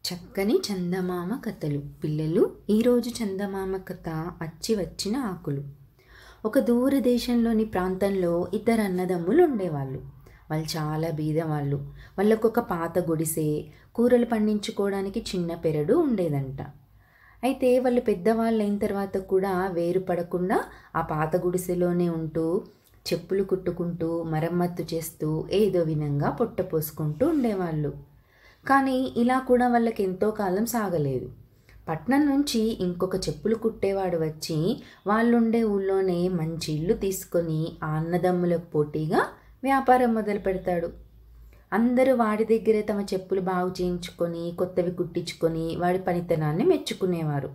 చక్కని చందమామ కథలు. పిల్లలు, ఈరోజు చందమామ కథ అచ్చి వచ్చిన ఆకులు. ఒక దూరదేశంలోని ప్రాంతంలో ఇద్దరు అన్నదమ్ములు ఉండేవాళ్ళు. వాళ్ళు చాలా బీదవాళ్ళు. వాళ్ళకొక పాత గుడిసె, కూరలు పండించుకోవడానికి చిన్న పెరడు ఉండేదంట. అయితే వాళ్ళు పెద్దవాళ్ళు అయిన తర్వాత కూడా వేరుపడకుండా ఆ పాత గుడిసెలోనే ఉంటూ చెప్పులు కుట్టుకుంటూ మరమ్మత్తు చేస్తూ ఏదో విధంగా పొట్ట పోసుకుంటూ ఉండేవాళ్ళు. కానీ ఇలా కూడా వాళ్ళకి ఎంతో కాలం సాగలేదు. పట్నం నుంచి ఇంకొక చెప్పులు కుట్టేవాడు వచ్చి వాళ్ళుండే ఊళ్ళోనే మంచి ఇల్లు తీసుకొని ఆ అన్నదమ్ములకు పోటీగా వ్యాపారం మొదలు పెడతాడు. అందరూ వాడి దగ్గరే తమ చెప్పులు బాగు చేయించుకొని కొత్తవి కుట్టించుకొని వాడి పనితనాన్ని మెచ్చుకునేవారు.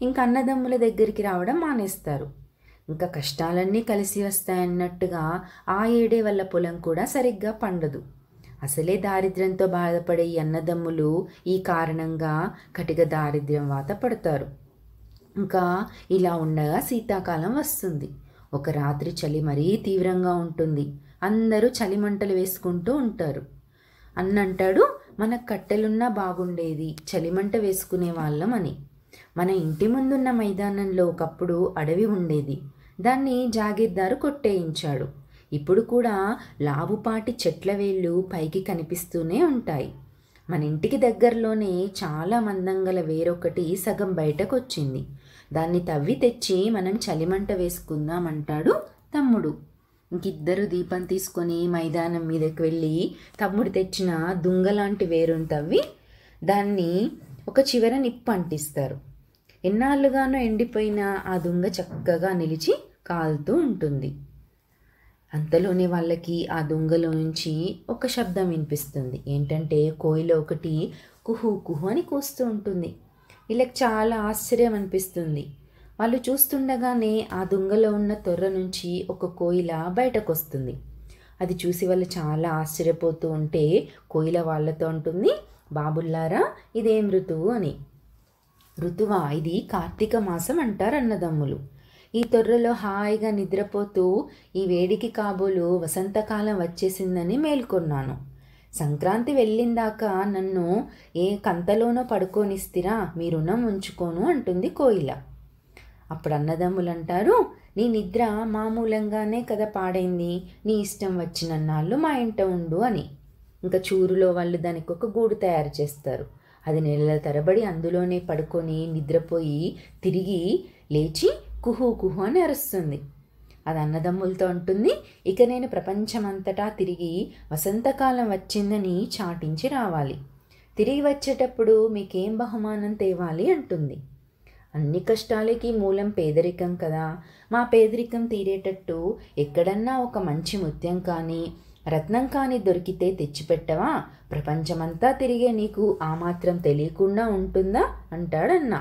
ఇంకా అన్నదమ్ముల దగ్గరికి రావడం మానేస్తారు. ఇంకా కష్టాలన్నీ కలిసి వస్తాయన్నట్టుగా ఆ ఏడే వాళ్ళ పొలం కూడా సరిగ్గా పండదు. అసలే దారిద్ర్యంతో బాధపడే ఈ అన్నదమ్ములు ఈ కారణంగా కటిక దారిద్ర్యం వాత పడతారు. ఇంకా ఇలా ఉండగా శీతాకాలం వస్తుంది. ఒక రాత్రి చలి మరీ తీవ్రంగా ఉంటుంది. అందరూ చలిమంటలు వేసుకుంటూ ఉంటారు. అన్నంటాడు, మనకు కట్టెలున్నా బాగుండేది, చలిమంట వేసుకునే వాళ్ళం అని. మన ఇంటి ముందున్న మైదానంలో ఒకప్పుడు అడవి ఉండేది. దాన్ని జాగీర్దారు కొట్టేయించాడు. ఇప్పుడు కూడా లావుపాటి చెట్ల వేళ్ళు పైకి కనిపిస్తూనే ఉంటాయి. మన ఇంటికి దగ్గరలోనే చాలా మందంగల వేరొకటి సగం బయటకు వచ్చింది. దాన్ని తవ్వి తెచ్చి మనం చలిమంట వేసుకుందామంటాడు తమ్ముడు. ఇంకిద్దరు దీపం తీసుకొని మైదానం మీదకి వెళ్ళి తమ్ముడు తెచ్చిన దుంగలాంటి వేరును తవ్వి దాన్ని ఒక చివర నిప్పు అంటిస్తారు. ఎన్నాళ్ళుగానో ఎండిపోయిన ఆ దుంగ చక్కగా నిలిచి కాలుతూ ఉంటుంది. అంతలోనే వాళ్ళకి ఆ దుంగలో నుంచి ఒక శబ్దం వినిపిస్తుంది. ఏంటంటే కోయిల ఒకటి కుహు కుహు అని కూస్తూ ఉంటుంది. వీళ్ళకి చాలా ఆశ్చర్యం అనిపిస్తుంది. వాళ్ళు చూస్తుండగానే ఆ దుంగలో ఉన్న తొర్ర నుంచి ఒక కోయిల బయటకు వస్తుంది. అది చూసి వాళ్ళు చాలా ఆశ్చర్యపోతూ ఉంటే కోయిల వాళ్ళతో అంటుంది, బాబుల్లారా, ఇదేం ఋతువు అని. ఋతువా? ఇది కార్తీక మాసం అంటారు అన్నదమ్ములు. ఈ తొర్రలో హాయిగా నిద్రపోతూ ఈ వేడికి కాబోలు వసంతకాలం వచ్చేసిందని మేల్కొన్నాను. సంక్రాంతి వెళ్ళిందాకా నన్ను ఏ కంతలోనో పడుకోనిస్తిరా, మీ రుణం ఉంచుకోను అంటుంది కోయిల. అప్పుడు అన్నదమ్ములు అంటారు, నీ నిద్ర మామూలంగానే కదా పాడైంది, నీ ఇష్టం వచ్చినన్నాళ్ళు మా ఇంట ఉండు అని. ఇంకా చూరులో వాళ్ళు దానికి ఒక గూడు తయారు చేస్తారు. అది నెలల తరబడి అందులోనే పడుకొని నిద్రపోయి తిరిగి లేచి కుహు కుహు అని అరుస్తుంది. అది అన్నదమ్ములతో అంటుంది, ఇక నేను ప్రపంచమంతటా తిరిగి వసంతకాలం వచ్చిందని చాటించి రావాలి. తిరిగి వచ్చేటప్పుడు మీకేం బహుమానం తేవాలి అంటుంది. అన్ని కష్టాలకి మూలం పేదరికం కదా, మా పేదరికం తీరేటట్టు ఎక్కడన్నా ఒక మంచి ముత్యం కానీ రత్నం కానీ దొరికితే తెచ్చిపెట్టవా? ప్రపంచమంతా తిరిగే నీకు ఆ మాత్రం తెలియకుండా ఉంటుందా అంటాడన్న.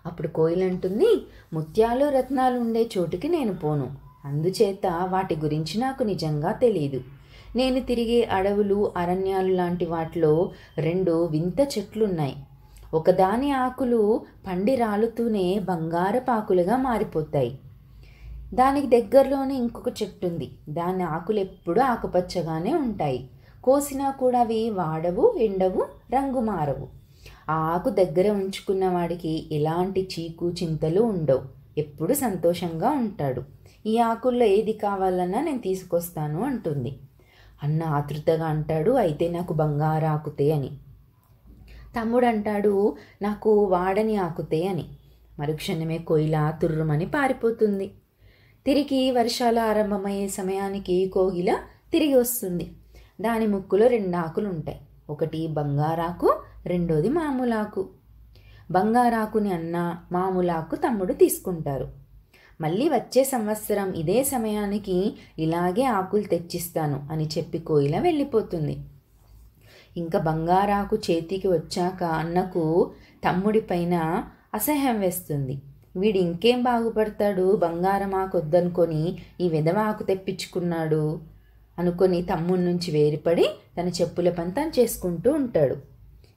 అప్పుడు కోయిల అంటుంది, ముత్యాలు రత్నాలు ఉండే చోటుకి నేను పోను. అందుచేత వాటి గురించి నాకు నిజంగా తెలియదు. నేను తిరిగే అడవులు అరణ్యాలు లాంటి వాటిలో 2 వింత చెట్లున్నాయి. ఒకదాని ఆకులు పండి రాలుతూనే బంగారపాకులుగా మారిపోతాయి. దానికి దగ్గరలోనే ఇంకొక చెట్టు ఉంది. దాని ఆకులు ఎప్పుడూ ఆకుపచ్చగానే ఉంటాయి. కోసినా కూడా అవి వాడవు, ఎండవు, రంగు మారవు. ఆ ఆకు దగ్గర ఉంచుకున్న వాడికి ఎలాంటి చీకు చింతలు ఉండవు. ఎప్పుడు సంతోషంగా ఉంటాడు. ఈ ఆకుల్లో ఏది కావాలన్నా నేను తీసుకొస్తాను అంటుంది. అన్న ఆతృతగా అంటాడు, అయితే నాకు బంగారు ఆకుతే అని. తమ్ముడు అంటాడు, నాకు వాడని ఆకుతే అని. మరుక్షణమే కోయిల తుర్రుమని పారిపోతుంది. తిరిగి వర్షాలు ఆరంభమయ్యే సమయానికి కోగిల తిరిగి వస్తుంది. దాని ముక్కులో 2 ఆకులు ఉంటాయి. ఒకటి బంగారాకు, రెండోది మామూలాకు. బంగారాకుని అన్న, మామూలాకు తమ్ముడు తీసుకుంటారు. మళ్ళీ వచ్చే సంవత్సరం ఇదే సమయానికి ఇలాగే ఆకులు తెచ్చిస్తాను అని చెప్పి కోయిల వెళ్ళిపోతుంది. ఇంకా బంగారాకు చేతికి వచ్చాక అన్నకు తమ్ముడి పైన అసహ్యం వేస్తుంది. వీడు ఇంకేం బాగుపడతాడు, బంగారం ఆకు వద్దనుకొని ఈ విధవాకు తెప్పించుకున్నాడు అనుకొని తమ్ముడి నుంచి వేరుపడి తన చెప్పుల పని తను చేసుకుంటూ ఉంటాడు.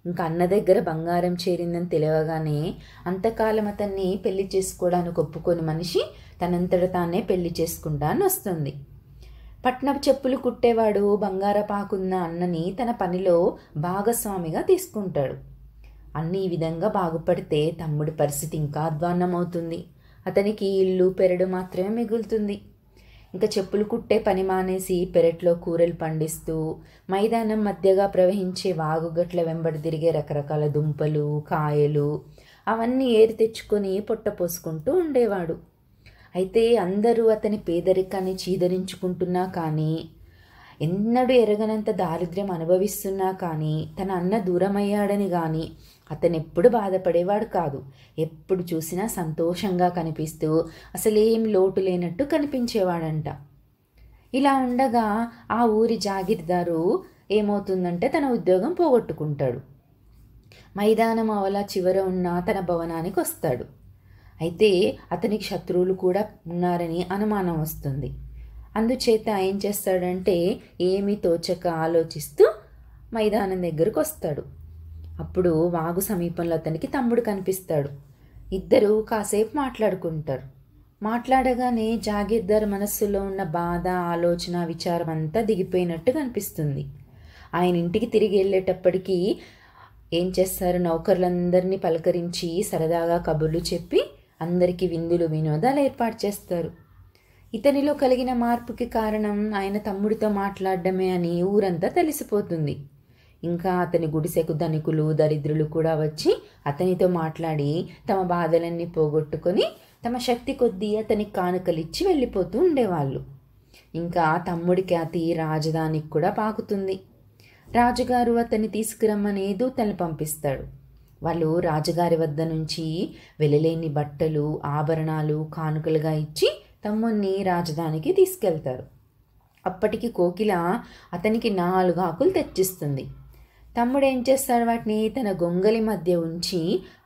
ఇంకా అన్న దగ్గర బంగారం చేరిందని తెలియగానే అంతకాలం అతన్ని పెళ్లి చేసుకోవడానికి ఒప్పుకొని మనిషి తనంతట తానే పెళ్లి చేసుకుంటాను వస్తుంది. పట్నపు చెప్పులు కుట్టేవాడు బంగారపాకున్న అన్నని తన పనిలో భాగస్వామిగా తీసుకుంటాడు. అన్నీ ఈ విధంగా బాగుపడితే తమ్ముడి పరిస్థితి ఇంకా అధ్వాన్నమవుతుంది. అతనికి ఇల్లు పెరడు మాత్రమే మిగులుతుంది. ఇంకా చెప్పులు కుట్టే పని మానేసి పెరట్లో కూరలు పండిస్తూ మైదానం మధ్యగా ప్రవహించే వాగుగట్ల వెంబడి తిరిగే రకరకాల దుంపలు, కాయలు అవన్నీ ఏరి తెచ్చుకొని పొట్ట పోసుకుంటూ ఉండేవాడు. అయితే అందరూ అతని పేదరికాన్ని చీదరించుకుంటున్నా కానీ, ఎన్నడూ ఎరగనంత దారిద్ర్యం అనుభవిస్తున్నా కానీ, తన అన్న దూరమయ్యాడని కానీ అతను ఎప్పుడు బాధపడేవాడు కాదు. ఎప్పుడు చూసినా సంతోషంగా కనిపిస్తూ అసలేం లోటు లేనట్టు కనిపించేవాడంట. ఇలా ఉండగా ఆ ఊరి జాగీర్దారు ఏమవుతుందంటే తన ఉద్యోగం పోగొట్టుకుంటాడు. మైదానం అవల చివర ఉన్న తన భవనానికి వస్తాడు. అయితే అతనికి శత్రువులు కూడా ఉన్నారని అనుమానం వస్తుంది. అందుచేత ఏం చేస్తాడంటే ఏమీ తోచక ఆలోచిస్తూ మైదానం దగ్గరకు వస్తాడు. అప్పుడు వాగు సమీపంలో అతనికి తమ్ముడు కనిపిస్తాడు. ఇద్దరు కాసేపు మాట్లాడుకుంటారు. మాట్లాడగానే జాగీర్దార్ మనస్సులో ఉన్న బాధ, ఆలోచన, విచారం అంతా దిగిపోయినట్టు కనిపిస్తుంది. ఆయన ఇంటికి తిరిగి వెళ్ళేటప్పటికీ ఏం చేస్తారు, నౌకర్లందరినీ పలకరించి సరదాగా కబుర్లు చెప్పి అందరికీ విందులు వినోదాలు ఏర్పాటు చేస్తారు. ఇతనిలో కలిగిన మార్పుకి కారణం ఆయన తమ్ముడితో మాట్లాడడమే అని ఊరంతా తెలిసిపోతుంది. ఇంకా అతని గుడిసెకు ధనికులు, దరిద్రులు కూడా వచ్చి అతనితో మాట్లాడి తమ బాధలన్నీ పోగొట్టుకొని తమ శక్తి కొద్దీ అతనికి కానుకలిచ్చి వెళ్ళిపోతూ ఉండేవాళ్ళు. ఇంకా తమ్ముడి ఖ్యాతి రాజధానికి కూడా పాకుతుంది. రాజుగారు అతన్ని తీసుకురమ్మని దూతల్ని పంపిస్తాడు. వాళ్ళు రాజుగారి వద్ద నుంచి వెలలేని బట్టలు, ఆభరణాలు కానుకలుగా ఇచ్చి తమ్ముడిని రాజధానికి తీసుకెళ్తారు. అప్పటికి కోకిల అతనికి 4 ఆకులు తెచ్చిస్తుంది. తమ్ముడు ఏం చేస్తాడు, వాటిని తన గొంగలి మధ్య ఉంచి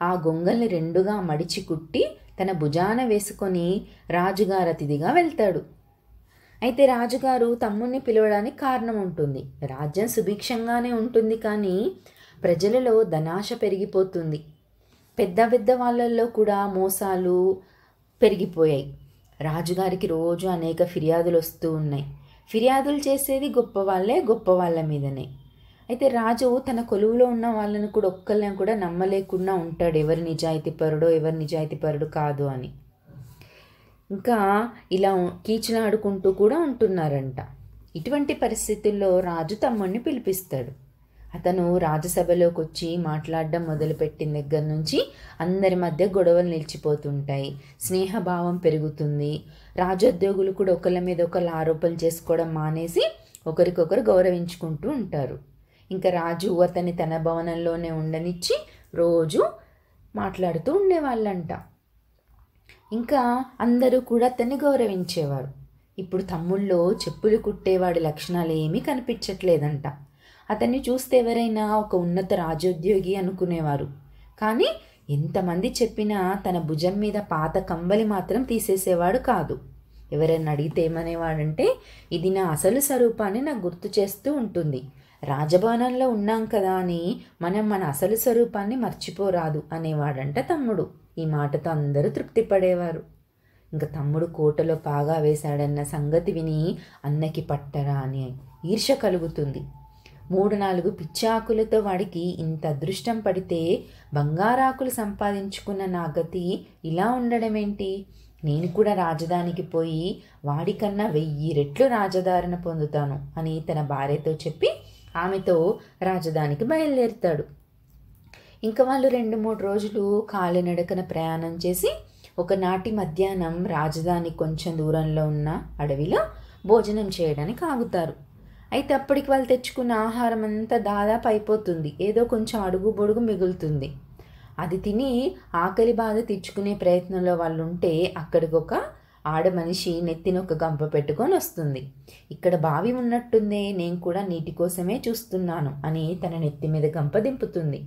ఆ గొంగల్ని 2గా మడిచి కుట్టి తన భుజాన వేసుకొని రాజుగారి అతిథిగా వెళ్తాడు. అయితే రాజుగారు తమ్ముడిని పిలవడానికి కారణం ఉంటుంది. రాజ్యం సుభిక్షంగానే ఉంటుంది, కానీ ప్రజలలో ధనాశ పెరిగిపోతుంది. పెద్ద పెద్ద వాళ్ళల్లో కూడా మోసాలు పెరిగిపోయాయి. రాజుగారికి రోజు అనేక ఫిర్యాదులు వస్తూ ఉన్నాయి. ఫిర్యాదులు చేసేది గొప్ప వాళ్ళ మీదనే. అయితే రాజు తన కొలువులో ఉన్న వాళ్ళని కూడా ఒక్కళ్ళని కూడా నమ్మలేకుండా ఉంటాడు, ఎవరు నిజాయితీపరుడో ఎవరు నిజాయితీపరుడు కాదు అని. ఇంకా ఇలా కీచులాడుకుంటూ కూడా ఉంటున్నారంట. ఇటువంటి పరిస్థితుల్లో రాజు తమ్ముడిని పిలిపిస్తాడు. అతను రాజసభలోకి వచ్చి మాట్లాడడం మొదలుపెట్టిన దగ్గర నుంచి అందరి మధ్య గొడవలు నిలిచిపోతుంటాయి. స్నేహభావం పెరుగుతుంది. రాజోద్యోగులు కూడా ఒకళ్ళ మీద ఒకళ్ళు ఆరోపణలు చేసుకోవడం మానేసి ఒకరికొకరు గౌరవించుకుంటూ ఉంటారు. ఇంకా రాజు అతన్ని తన భవనంలోనే ఉండనిచ్చి రోజు మాట్లాడుతూ ఉండేవాళ్ళంట. ఇంకా అందరూ కూడా అతన్ని గౌరవించేవారు. ఇప్పుడు తమ్ముళ్ళలో చెప్పులు కుట్టేవాడి లక్షణాలు ఏమీ కనిపించట్లేదంట. అతన్ని చూస్తే ఎవరైనా ఒక ఉన్నత రాజోద్యోగి అనుకునేవారు. కానీ ఎంతమంది చెప్పినా తన భుజం మీద పాత కంబలి మాత్రం తీసేసేవాడు కాదు. ఎవరైనా అడిగితే ఏమనేవాడంటే, ఇది నా అసలు స్వరూపాన్ని నాకు గుర్తు చేస్తూ ఉంటుంది. రాజభవనంలో ఉన్నాం కదా అని మనం మన అసలు స్వరూపాన్ని మర్చిపోరాదు అనేవాడంట తమ్ముడు. ఈ మాటతో అందరూ తృప్తి పడేవారు. ఇంకా తమ్ముడు కోటలో పాగా వేశాడన్న సంగతి విని అన్నకి పట్టరా అని ఈర్ష్య కలుగుతుంది. 3-4 పిచ్చాకులతో వాడికి ఇంత అదృష్టం పడితే బంగారాకులు సంపాదించుకున్న నా గతి ఇలా ఉండడమేంటి? నేను కూడా రాజధానికి పోయి వాడికన్నా 1000 రెట్లు రాజధారణ పొందుతాను అని తన భార్యతో చెప్పి ఆమెతో రాజధానికి బయలుదేరుతాడు. ఇంకా వాళ్ళు 2-3 రోజులు కాలినడకన ప్రయాణం చేసి ఒకనాటి మధ్యాహ్నం రాజధాని కొంచెం దూరంలో ఉన్న అడవిలో భోజనం చేయడానికి ఆగుతారు. అయితే అప్పటికి వాళ్ళు తెచ్చుకున్న ఆహారం అంతా దాదాపు అయిపోతుంది. ఏదో కొంచెం అడుగు పొడుగు మిగులుతుంది. అది తిని ఆకలి బాధ తీర్చుకునే ప్రయత్నంలో వాళ్ళు ఉంటే అక్కడికి ఒక ఆడ మనిషి నెత్తిన ఒక గంప పెట్టుకొని వస్తుంది. ఇక్కడ బావి ఉన్నట్టుందే, నేను కూడా నీటి కోసమే చూస్తున్నాను అని తన నెత్తి మీద గంప దింపుతుంది.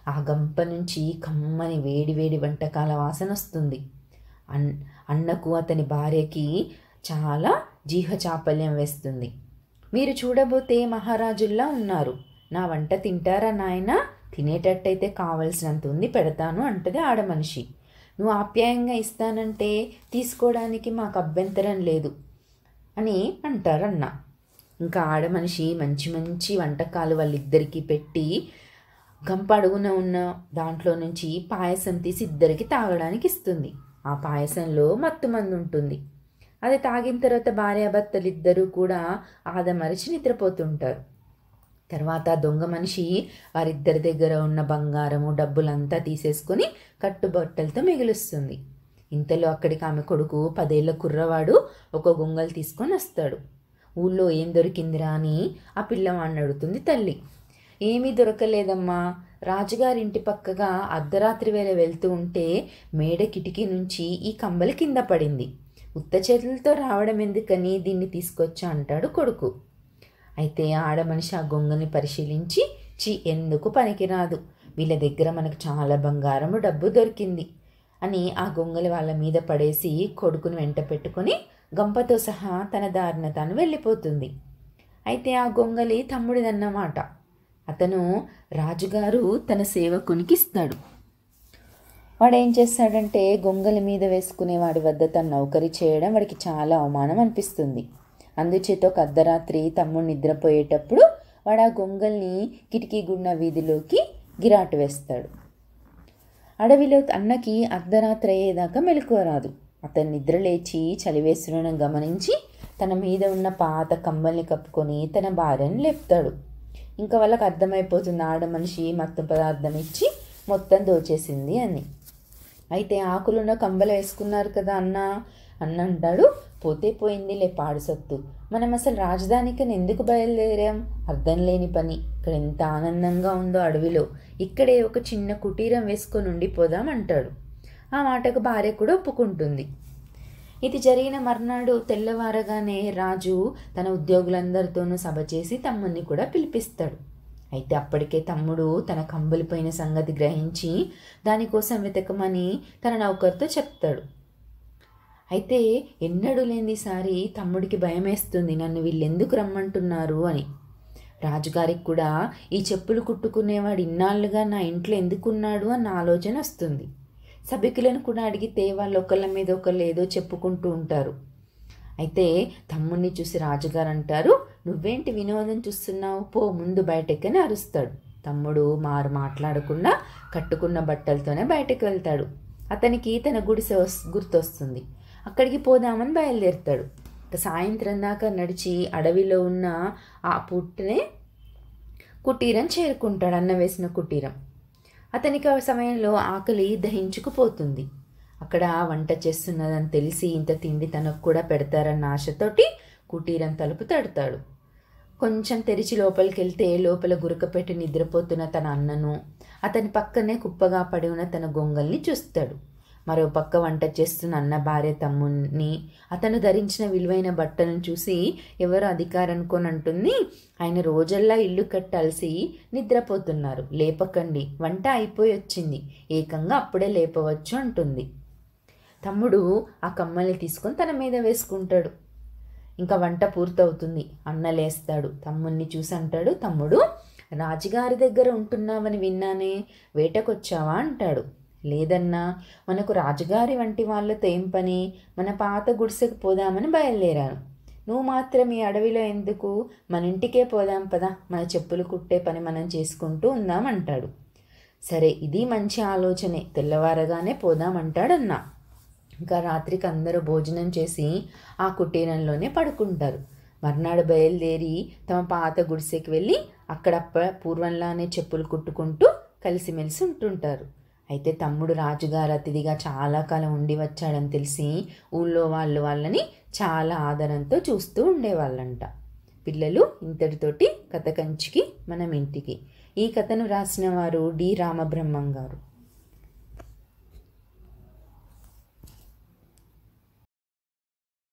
ఆ గంప నుంచి కమ్మని వేడి వేడి వంటకాల వాసన వస్తుంది. అన్నకు అతని భార్యకి చాలా జీహ చాపల్యం వేస్తుంది. మీరు చూడబోతే మహారాజుల్లా ఉన్నారు, నా వంట తింటారా నాయనా? తినేటట్టయితే కావలసినంత ఉంది పెడతాను అంటది ఆడమనిషి. నువ్వు ఆప్యాయంగా ఇస్తానంటే తీసుకోవడానికి మాకు అభ్యంతరం లేదు అని అంటారన్న. ఇంకా ఆడమనిషి మంచి మంచి వంటకాలు వాళ్ళిద్దరికీ పెట్టి గంప అడుగున ఉన్న దాంట్లో నుంచి పాయసం తీసి ఇద్దరికి తాగడానికి ఇస్తుంది. ఆ పాయసంలో మత్తుమందు ఉంటుంది. అది తాగిన తర్వాత భార్యాభర్తలు ఇద్దరూ కూడా ఆదమరిచి నిద్రపోతుంటారు. తర్వాత దొంగ మనిషి వారిద్దరి దగ్గర ఉన్న బంగారము డబ్బులంతా తీసేసుకొని కట్టుబట్టలతో మిగులుస్తుంది. ఇంతలో అక్కడికి ఆమె కొడుకు 10 ఏళ్ల కుర్రవాడు ఒక గొంగలు తీసుకొని వస్తాడు. ఊళ్ళో ఏం దొరికిందిరా అని ఆ పిల్లవాడిని అడుగుతుంది తల్లి. ఏమీ దొరకలేదమ్మా, రాజుగారింటి పక్కగా అర్ధరాత్రి వేళ వెళ్తూ ఉంటే మేడ కిటికీ నుంచి ఈ కంబలి కింద పడింది. ఉత్త చేతులతో రావడం ఎందుకని దీన్ని తీసుకొచ్చా అంటాడు కొడుకు. అయితే ఆడమనిషి ఆ గొంగని పరిశీలించి, ఎందుకు పనికిరాదు, వీళ్ళ దగ్గర మనకు చాలా బంగారము డబ్బు దొరికింది అని ఆ గొంగలి వాళ్ళ మీద పడేసి కొడుకుని వెంట పెట్టుకొని గంపతో సహా తన దారిన తాను వెళ్ళిపోతుంది. అయితే ఆ గొంగలి తమ్ముడిదన్నమాట. అతను రాజుగారు తన సేవకునికి ఇస్తాడు. వాడు ఏం చేస్తాడంటే గొంగలి మీద వేసుకునే వాడి వద్ద తన నౌకరీ చేయడం వాడికి చాలా అవమానం అనిపిస్తుంది. అందుచేత ఒక అర్ధరాత్రి తమ్ముడు నిద్రపోయేటప్పుడు వాడు ఆ గొంగల్ని కిటికీ గుండా వీధిలోకి గిరాటు వేస్తాడు. అడవిలో అన్నకి అర్ధరాత్రి అయ్యేదాకా మెలకువ రాదు. అతను నిద్రలేచి చలివేస్తున్న గమనించి తన మీద ఉన్న పాత కంబల్ని కప్పుకొని తన భార్యను లేపుతాడు. ఇంకా వాళ్ళకి అర్థమైపోతుంది ఆడమనిషి మత్తు పదార్థం ఇచ్చి మొత్తం దోచేసింది అని. అయితే ఆకులున్న కంబలు వేసుకున్నారు కదా అన్న అంటాడు. పోతే పోయిందిలే పాడు సత్తు, మనం అసలు రాజధానికని ఎందుకు బయలుదేరాం, అర్థం లేని పని. ఇక్కడ ఎంత ఆనందంగా ఉందో అడవిలో, ఇక్కడే ఒక చిన్న కుటీరం వేసుకొని ఉండిపోదాం అంటాడు. ఆ మాటకు భార్య కూడా ఒప్పుకుంటుంది. ఇది జరిగిన మర్నాడు తెల్లవారగానే రాజు తన ఉద్యోగులందరితోనూ సభ చేసి తమ్ముడిని కూడా పిలిపిస్తాడు. అయితే అప్పటికే తమ్ముడు తన కంబలిపోయిన సంగతి గ్రహించి దానికోసం వెతకమని తన నౌకర్తో చెప్తాడు. అయితే ఎన్నడూ లేనిసారి తమ్ముడికి భయమేస్తుంది, నన్ను వీళ్ళెందుకు రమ్మంటున్నారు అని. రాజుగారికి కూడా ఈ చెప్పులు కుట్టుకునేవాడు ఇన్నాళ్ళుగా నా ఇంట్లో ఎందుకున్నాడు అన్న ఆలోచన వస్తుంది. సభికులను కూడా అడిగితే వాళ్ళు ఒకళ్ళ మీద ఒకళ్ళు ఏదో చెప్పుకుంటూ ఉంటారు. అయితే తమ్ముడిని చూసి రాజుగారు అంటారు, నువ్వేంటి వినోదం చూస్తున్నావు, పో ముందు బయటెక్కని అరుస్తాడు. తమ్ముడు మాట్లాడకుండా కట్టుకున్న బట్టలతోనే బయటకు వెళ్తాడు. అతనికి తన గుడిసె గుర్తొస్తుంది. అక్కడికి పోదామని బయలుదేరుతాడు. సాయంత్రం దాకా నడిచి అడవిలో ఉన్న ఆ పుట్టనే కుటీరం చేరుకుంటాడు, అన్న వేసిన కుటీరం. అతనికి ఆ సమయంలో ఆకలి దహించుకుపోతుంది. అక్కడ వంట చేస్తున్నదని తెలిసి ఇంత తిండి తనకు కూడా పెడతారన్న ఆశతోటి కుటీరం తలుపు తడతాడు. కొంచెం తెరిచి లోపలికి వెళ్తే లోపల గురకపెట్టి నిద్రపోతున్న తన అన్నను, అతని పక్కనే కుప్పగా పడి ఉన్న తన గొంగల్ని చూస్తాడు. మరో పక్క వంట చేస్తున్న అన్న భార్య తమ్ముడిని, అతను ధరించిన విలువైన బట్టలను చూసి ఎవరు అధికారనుకొని అంటుంది, ఆయన రోజల్లా ఇల్లు కట్టాల్సి నిద్రపోతున్నారు, లేపకండి, వంట అయిపోయి వచ్చింది, ఏకంగా అప్పుడే లేపవచ్చు అంటుంది. తమ్ముడు ఆ కమ్మల్ని తీసుకొని తన మీద వేసుకుంటాడు. ఇంకా వంట పూర్తవుతుంది. అన్న లేస్తాడు, తమ్ముడిని చూసి అంటాడు, తమ్ముడు రాజుగారి దగ్గర ఉంటున్నావని విన్నానే, వేటకొచ్చావా అంటాడు. లేదన్నా, మనకు రాజుగారి వంటి వాళ్ళతో ఏం పని, మన పాత గుడిసెకు పోదామని బయలుదేరాను. నువ్వు మాత్రం ఈ అడవిలో ఎందుకు, మన ఇంటికే పోదాం పదా, మన చెప్పులు కుట్టే పని మనం చేసుకుంటూ ఉందామంటాడు. సరే, ఇది మంచి ఆలోచనే, తెల్లవారగానే పోదామంటాడన్న. ఇంకా రాత్రికి అందరూ భోజనం చేసి ఆ కుటీరంలోనే పడుకుంటారు. మర్నాడు బయలుదేరి తమ పాత గుడిసెకి వెళ్ళి అక్కడ పూర్వంలానే చెప్పులు కుట్టుకుంటూ కలిసిమెలిసి ఉంటుంటారు. అయితే తమ్ముడు రాజుగారు అతిథిగా చాలా కాలం ఉండి వచ్చాడని తెలిసి ఊళ్ళో వాళ్ళని చాలా ఆదరంతో చూస్తూ ఉండేవాళ్ళంట. పిల్లలు, ఇంతటితోటి కథ కంచికి మనం ఇంటికి. ఈ కథను రాసిన వారు డి రామబ్రహ్మం గారు.